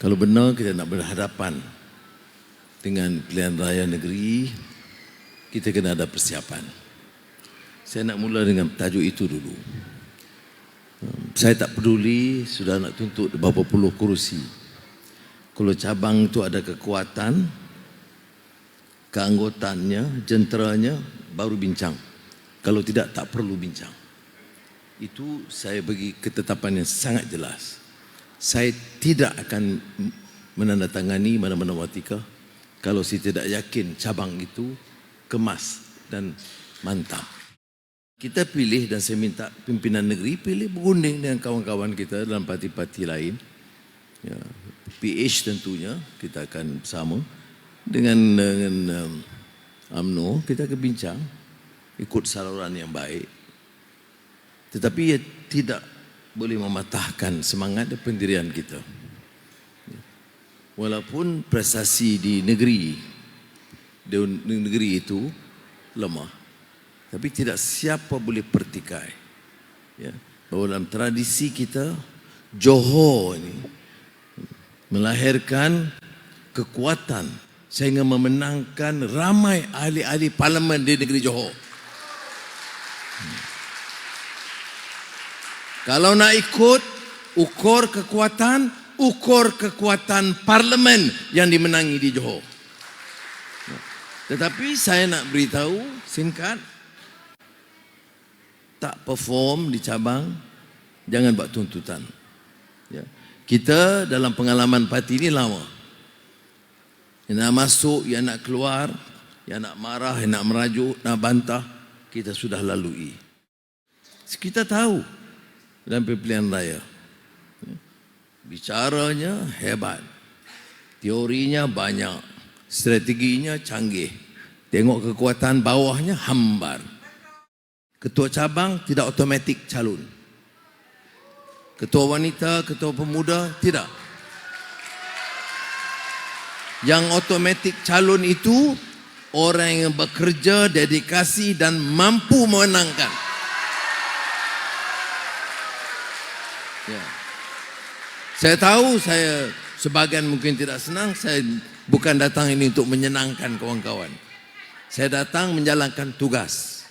Kalau benar kita nak berhadapan dengan pilihan raya negeri, kita kena ada persiapan. Saya nak mula dengan tajuk itu dulu. Saya tak peduli sudah nak tuntut berapa puluh kerusi. Kalau cabang itu ada kekuatan, keanggotaannya, jenteranya, baru bincang. Kalau tidak, tak perlu bincang. Itu saya bagi ketetapan yang sangat jelas. Saya tidak akan menandatangani mana-mana watika kalau saya tidak yakin cabang itu kemas dan mantap. Kita pilih, dan saya minta pimpinan negeri pilih berunding dengan kawan-kawan kita dalam parti-parti lain. Ya, PH tentunya kita akan bersama dengan UMNO, kita akan bincang ikut saluran yang baik. Tetapi ia tidak boleh mematahkan semangat dan pendirian kita. Walaupun prestasi di negeri itu lemah, tapi tidak siapa boleh pertikai. Ya, bahawa dalam tradisi kita, Johor ini melahirkan kekuatan sehingga memenangkan ramai ahli-ahli parlimen di negeri Johor. Kalau nak ikut ukur kekuatan parlimen yang dimenangi di Johor. Tetapi saya nak beritahu singkat, tak perform di cabang, jangan buat tuntutan. Ya. Kita dalam pengalaman parti ini lama. Yang nak masuk, yang nak keluar, yang nak marah, yang nak merajuk, nak bantah, kita sudah lalui. Kita tahu dalam pilihan raya, bicaranya hebat, teorinya banyak, strateginya canggih, tengok kekuatan bawahnya hambar. Ketua cabang tidak automatik calon, ketua wanita, ketua pemuda tidak. Yang automatik calon itu orang yang bekerja, dedikasi dan mampu memenangkan. Ya. Saya tahu saya sebagian mungkin tidak senang. Saya bukan datang ini untuk menyenangkan kawan-kawan. Saya datang menjalankan tugas.